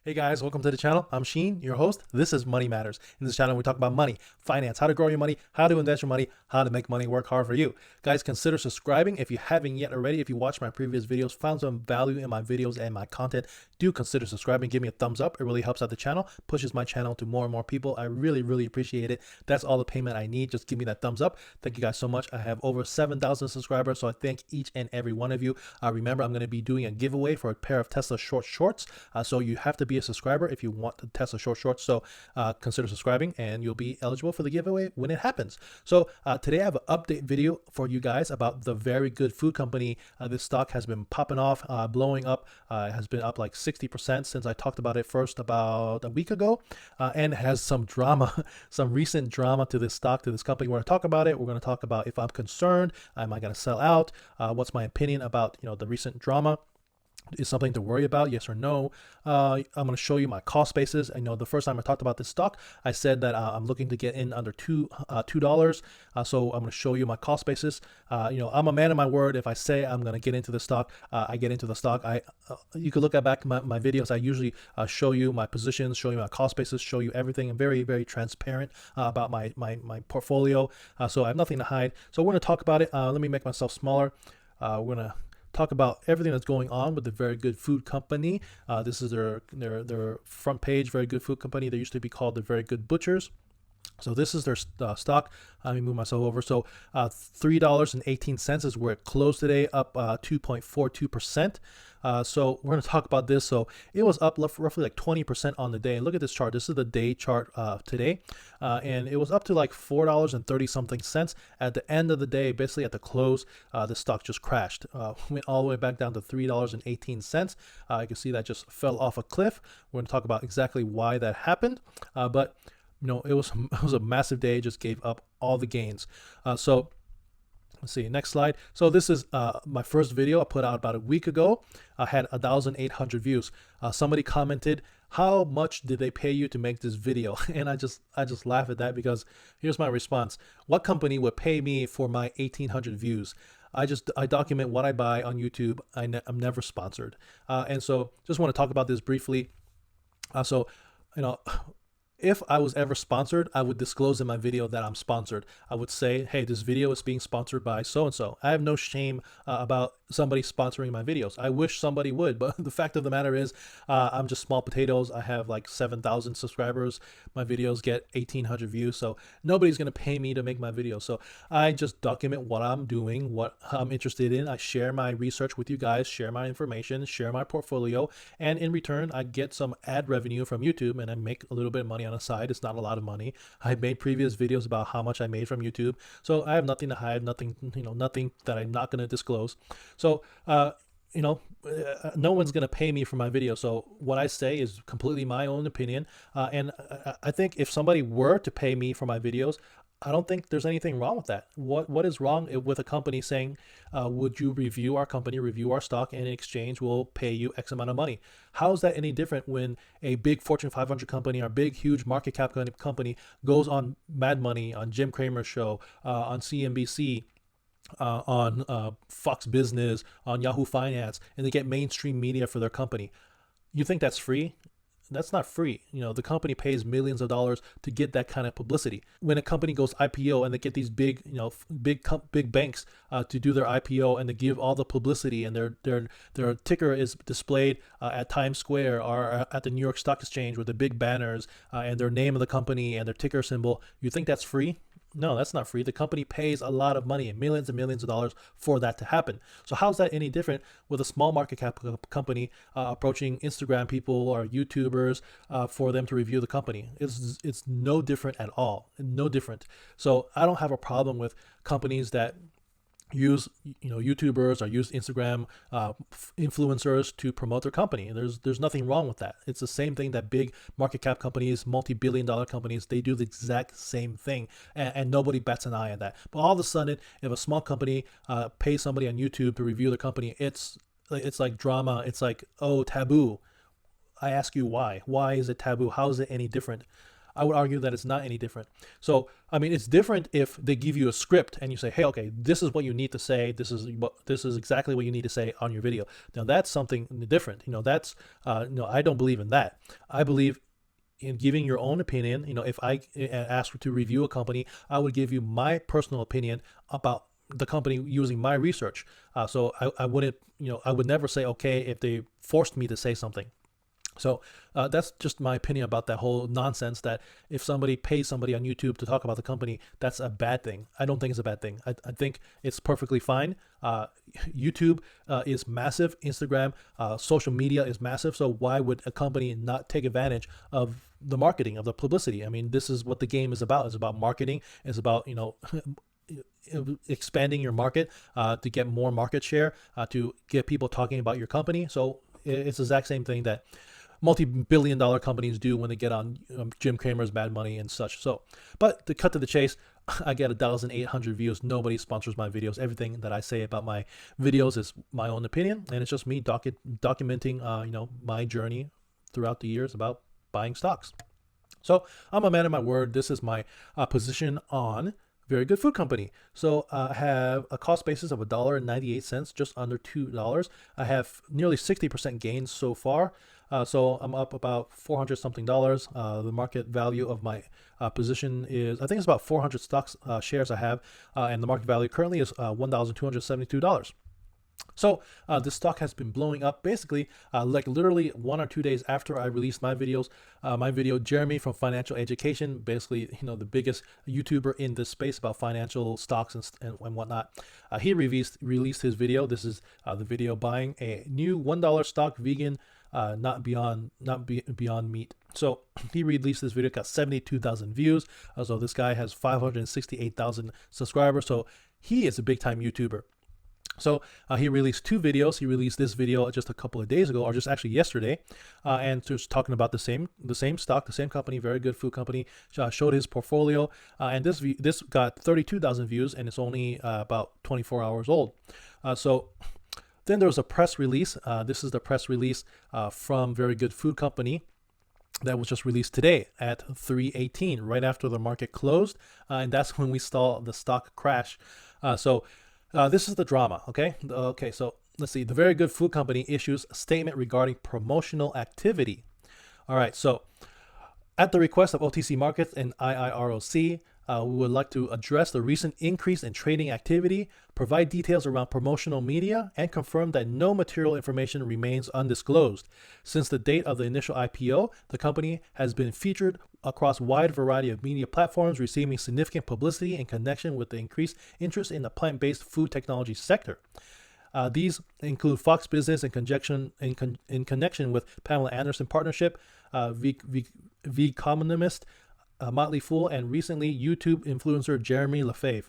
Hey guys, welcome to the channel. I'm Sheen, your host. This is Money Matters. In this channel, we talk about money, finance, how to grow your money, how to invest your money, how to make money work hard for you. Guys, consider subscribing if you haven't yet already. If you watched my previous videos, found some value in my videos and my content, do consider subscribing. Give me a thumbs up. It really helps out the channel, pushes my channel to more and more people. I really appreciate it. That's all the payment I need. Just give me that thumbs up. Thank you guys so much. I have over 7,000 subscribers, so I thank each and every one of you. Remember, I'm going to be doing a giveaway for a pair of Tesla shorts. So you have to be a subscriber if you want the Tesla shorts. So consider subscribing and you'll be eligible for the giveaway when it happens. So today I have an update video for you guys about the Very Good Food Company. This stock has been popping off, blowing up. It has been up like 60% since I talked about it first about a week ago, and has some drama, some recent drama to this stock, to this company. We're going to talk about it. We're going to talk about if I'm concerned, am I going to sell out? What's my opinion about the recent drama? Is something to worry about, yes or no? I'm going to show you my cost basis. I know the first time I talked about this stock, I said that I'm looking to get in under $2. So I'm going to show you my cost basis. I'm a man of my word. If I say I'm going to get into the stock, I get into the stock. You could look at back my videos. I usually show you my positions, show you my cost basis, show you everything. I'm very transparent about my portfolio. So I have nothing to hide. So we're going to talk about it. Let me make myself smaller. We're going to talk about everything that's going on with the Very Good Food Company. This is their front page, Very Good Food Company. They used to be called the Very Good Butchers. So this is their stock. Let me move myself over. So $3.18 is where it closed today, up 2.42%. So we're going to talk about this. So it was up roughly like 20% on the day. And look at this chart. This is the day chart today. And it was up to like $4.30 something cents. At the end of the day, basically at the close, the stock just crashed. Went all the way back down to $3.18. You can see that just fell off a cliff. We're going to talk about exactly why that happened. But it was a massive day. Just gave up all the gains. So let's see, next slide. So this is my first video I put out about a week ago. I had 1,800 views. Somebody commented, how much did they pay you to make this video? And I just laugh at that, because here's my response. What company would pay me for my 1,800 views? I document what I buy on YouTube. I'm never sponsored. And so just want to talk about this briefly. If I was ever sponsored, I would disclose in my video that I'm sponsored. I would say, hey, this video is being sponsored by so-and-so. I have no shame about somebody sponsoring my videos. I wish somebody would, but the fact of the matter is I'm just small potatoes. I have like 7,000 subscribers. My videos get 1,800 views, so nobody's going to pay me to make my videos. So I just document what I'm doing, what I'm interested in. I share my research with you guys, share my information, share my portfolio, and in return, I get some ad revenue from YouTube, and I make a little bit of money on the side. It's not a lot of money. I made previous videos about how much I made from YouTube, so I have nothing to hide, nothing that I'm not going to disclose. So no one's going to pay me for my video. So what I say is completely my own opinion. And I think if somebody were to pay me for my videos, I don't think there's anything wrong with that. What is wrong with a company saying, would you review our company, review our stock, and in exchange we'll pay you X amount of money? How is that any different when a big Fortune 500 company or big, huge market cap company goes on Mad Money, on Jim Cramer's show, on CNBC, on Fox Business, on Yahoo Finance, and they get mainstream media for their company? You think that's free? That's not free. The company pays millions of dollars to get that kind of publicity. When a company goes IPO and they get these big banks to do their IPO, and they give all the publicity, and their ticker is displayed at Times Square or at the New York Stock Exchange with the big banners and their name of the company and their ticker symbol, you think that's free? No, that's not free. The company pays a lot of money, millions and millions of dollars, for that to happen. So how's that any different with a small market cap company approaching Instagram people or YouTubers for them to review the company? It's no different at all. No different. So I don't have a problem with companies that use YouTubers or use Instagram influencers to promote their company. There's nothing wrong with that. It's the same thing that big market cap companies, multi-billion-dollar companies, they do the exact same thing, and nobody bats an eye at that. But all of a sudden, if a small company pays somebody on YouTube to review their company, it's like drama. It's like, oh, taboo. I ask you why. Why is it taboo? How is it any different? I would argue that it's not any different. So, I mean, it's different if they give you a script and you say, hey, okay, this is what you need to say. This is exactly what you need to say on your video. Now that's something different. That's, I don't believe in that. I believe in giving your own opinion. If I ask to review a company, I would give you my personal opinion about the company using my research. So I wouldn't, I would never say okay if they forced me to say something. So that's just my opinion about that whole nonsense that if somebody pays somebody on YouTube to talk about the company, that's a bad thing. I don't think it's a bad thing. I think it's perfectly fine. YouTube is massive. Instagram, social media is massive. So why would a company not take advantage of the marketing, of the publicity? I mean, this is what the game is about. It's about marketing. It's about, expanding your market to get more market share, to get people talking about your company. So it's the exact same thing that multi-billion-dollar companies do when they get on Jim Cramer's Mad Money and such. So, but to cut to the chase, I get 1,800 views. Nobody sponsors my videos. Everything that I say about my videos is my own opinion, and it's just me documenting, my journey throughout the years about buying stocks. So I'm a man of my word. This is my position on Very Good Food Company. So I have a cost basis of $1.98, just under $2. I have nearly 60% gains so far. So I'm up about 400 something dollars. The market value of my position is, I think it's about 400 stocks shares I have, and the market value currently is $1,272. So this stock has been blowing up basically like literally 1 or 2 days after I released my videos. My video, Jeremy from Financial Education, basically, the biggest YouTuber in this space about financial stocks and whatnot. He released his video. This is the video buying a new $1 stock vegan, not beyond meat. So he released this video, got 72,000 views. So this guy has 568,000 subscribers. So he is a big time YouTuber. So he released 2 videos. He released this video just a couple of days ago, or just actually yesterday, and just talking about the same stock, the same company, Very Good Food Company. Showed his portfolio, and this got 32,000 views, and it's only about 24 hours old. So then there was a press release. This is the press release from Very Good Food Company that was just released today at 3:18, right after the market closed, and that's when we saw the stock crash. This is the drama, okay? So let's see. The Very Good Food Company issues a statement regarding promotional activity. All right, so at the request of OTC Markets and IIROC, we would like to address the recent increase in trading activity, provide details around promotional media, and confirm that no material information remains undisclosed. Since the date of the initial IPO, the company has been featured across a wide variety of media platforms, receiving significant publicity in connection with the increased interest in the plant-based food technology sector. These include Fox Business in connection with Pamela Anderson partnership, Economist, Motley Fool, and recently YouTube influencer Jeremy Lefebvre.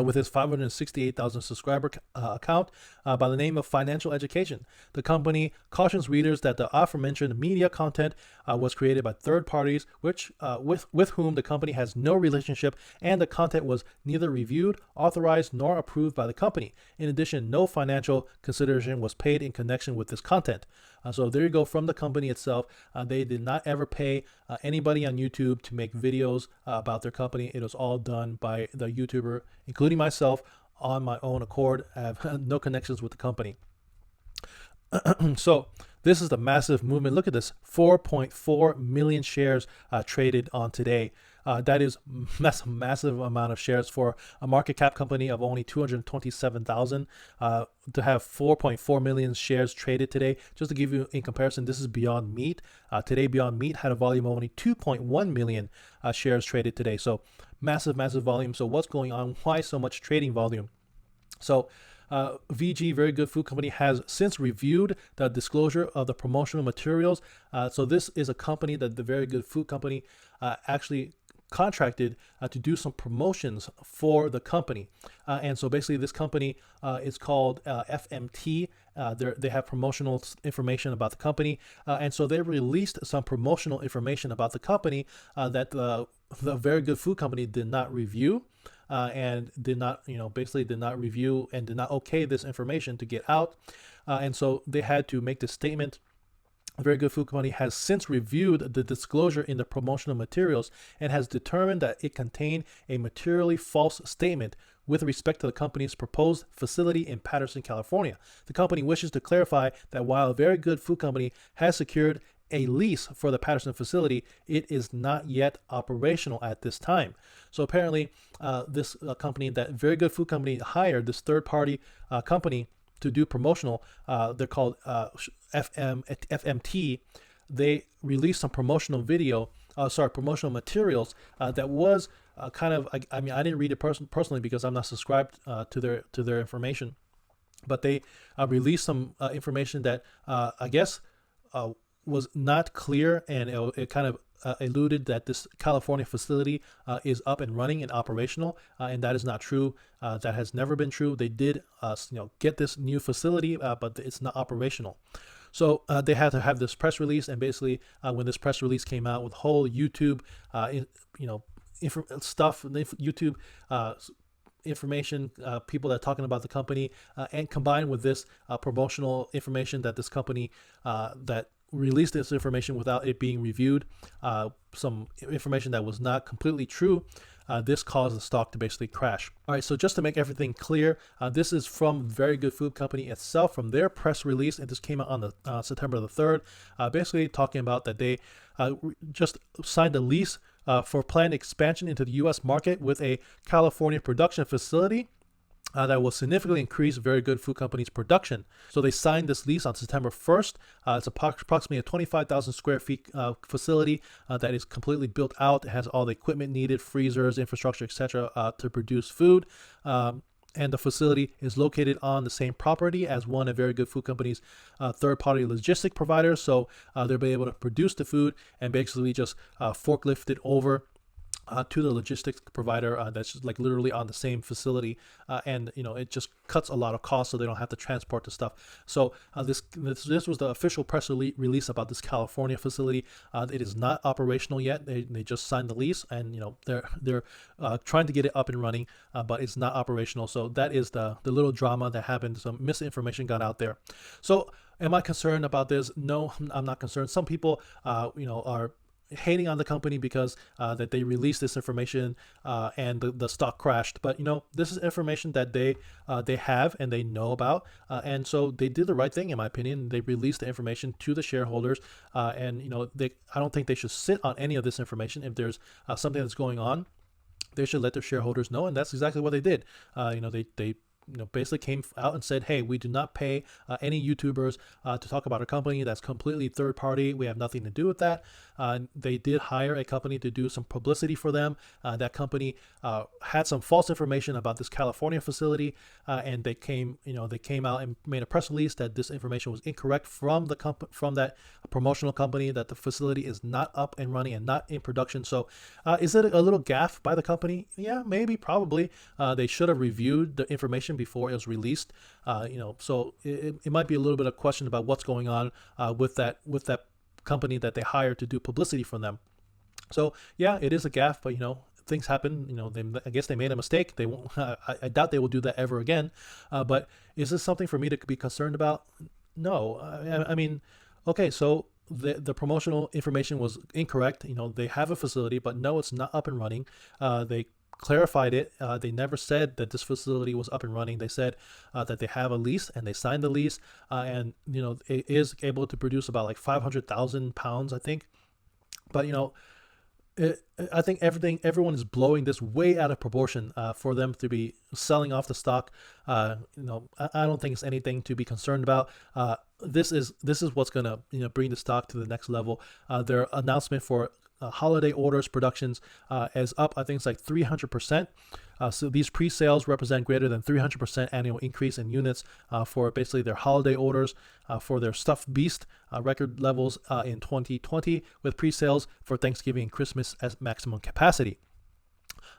With his 568,000 subscriber account by the name of Financial Education. The company cautions readers that the aforementioned media content was created by third parties, which with whom the company has no relationship, and the content was neither reviewed, authorized, nor approved by the company. In addition, no financial consideration was paid in connection with this content. So there you go, from the company itself. They did not ever pay anybody on YouTube to make videos about their company. It was all done by the YouTuber, including myself, on my own accord. I have no connections with the company. So this is the massive movement. Look at this, 4.4 million shares traded on today. That is massive amount of shares for a market cap company of only 227,000 to have 4.4 million shares traded today. Just to give you in comparison, this is Beyond Meat. Today, Beyond Meat had a volume of only 2.1 million shares traded today. So massive volume. So what's going on? Why so much trading volume? So VG, Very Good Food Company, has since reviewed the disclosure of the promotional materials. So this is a company that the Very Good Food Company actually contracted to do some promotions for the company. And so basically this company is called FMT. They have promotional information about the company. And so they released some promotional information about the company that the Very Good Food Company did not review. And did not review and did not okay this information to get out. And so they had to make this statement A very good food company has since reviewed the disclosure in the promotional materials and has determined that it contained a materially false statement with respect to the company's proposed facility in Patterson, California. The company wishes to clarify that while a very good food company has secured a lease for the Patterson facility, it is not yet operational at this time. So apparently, this company, that very good food company, hired this third-party company to do promotional. They're called FMT. They released some promotional promotional materials that was kind of. I mean, I didn't read it personally because I'm not subscribed to their information, but they released some information that I guess was not clear, and it kind of alluded that this California facility is up and running and operational, and that is not true. That has never been true. They did, get this new facility, but it's not operational. So they had to have this press release, and basically, when this press release came out with whole YouTube, YouTube information, people that are talking about the company, and combined with this promotional information that this company that released this information without it being reviewed, some information that was not completely true, this caused the stock to basically crash. All right, so just to make everything clear, this is from Very Good Food Company itself, from their press release, and this came out on the September the 3rd, basically talking about that they just signed a lease for planned expansion into the U.S. market with a California production facility that will significantly increase Very Good Food Company's production. So they signed this lease on September 1st. It's approximately a 25,000 square feet facility that is completely built out. It has all the equipment needed, freezers, infrastructure, etc., to produce food. And the facility is located on the same property as one of Very Good Food Company's third-party logistic providers. So they'll be able to produce the food and basically just forklift it over to the logistics provider that's just like literally on the same facility, and it just cuts a lot of costs, so they don't have to transport the stuff. So this was the official press release about this California facility. It is not operational yet. They just signed the lease, and they're trying to get it up and running, but it's not operational. So that is the little drama that happened. Some misinformation got out there. So am I concerned about this? No, I'm not concerned. Some people are hating on the company because that they released this information and the stock crashed. But this is information that they have and they know about, and so they did the right thing, in my opinion. They released the information to the shareholders, and I don't think they should sit on any of this information. If there's something that's going on, they should let their shareholders know, and that's exactly what they did. They basically came out and said, hey, we do not pay any YouTubers to talk about our company. That's completely third party. We have nothing to do with that. They did hire a company to do some publicity for them. That company had some false information about this California facility, and they came out and made a press release that this information was incorrect from that promotional company, that the facility is not up and running and not in production. So is it a little gaffe by the company? Yeah, maybe, probably. They should have reviewed the information before it was released. So it might be a little bit of question about what's going on with that company that they hired to do publicity for them. So yeah, it is a gaffe, but things happen. I guess they made a mistake. They won't. I doubt they will do that ever again. But is this something for me to be concerned about? No. I mean, okay, so the promotional information was incorrect. They have a facility, but no, it's not up and running. They clarified it. They never said that this facility was up and running. They said that they have a lease and they signed the lease, and it is able to produce about like 500,000 pounds, I think. But I think everyone is blowing this way out of proportion for them to be selling off the stock. I don't think it's anything to be concerned about. This is what's gonna bring the stock to the next level. Their announcement for holiday orders productions is up. I think it's like 300%. So these pre-sales represent greater than 300% annual increase in units for basically their holiday orders for their stuffed beast, record levels in 2020, with pre-sales for Thanksgiving and Christmas as maximum capacity.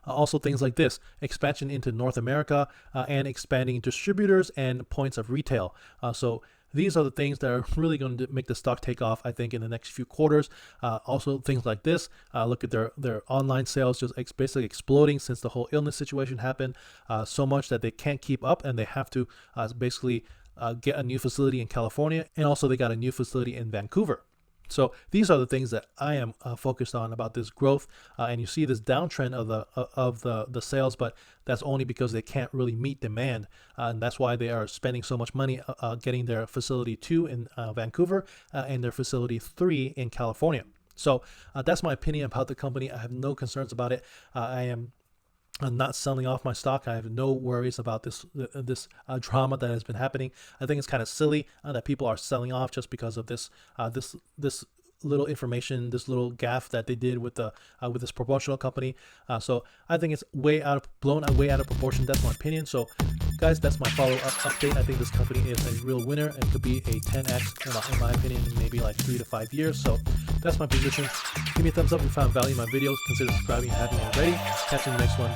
Also things like this: expansion into North America and expanding distributors and points of retail. So these are the things that are really going to make the stock take off, I think, in the next few quarters. Also things like this: look at their online sales just basically exploding since the whole illness situation happened, so much that they can't keep up, and they have to basically get a new facility in California, and also they got a new facility in Vancouver. So these are the things that I am focused on about this growth, and you see this downtrend of the sales, but that's only because they can't really meet demand, and that's why they are spending so much money getting their facility 2 in Vancouver and their facility 3 in California. So that's my opinion about the company. I have no concerns about it. I'm not selling off my stock. I have no worries about this drama that has been happening. I think it's kind of silly that people are selling off just because of this little information, this little gaffe that they did with this promotional company. So I think it's blown way out of proportion. That's my opinion. So guys, that's my follow-up update. I think this company is a real winner and could be a 10x in my opinion, in maybe like 3 to 5 years. So that's my position. Give me a thumbs up if you found value in my videos. Consider subscribing if you haven't already. Catch you in the next one.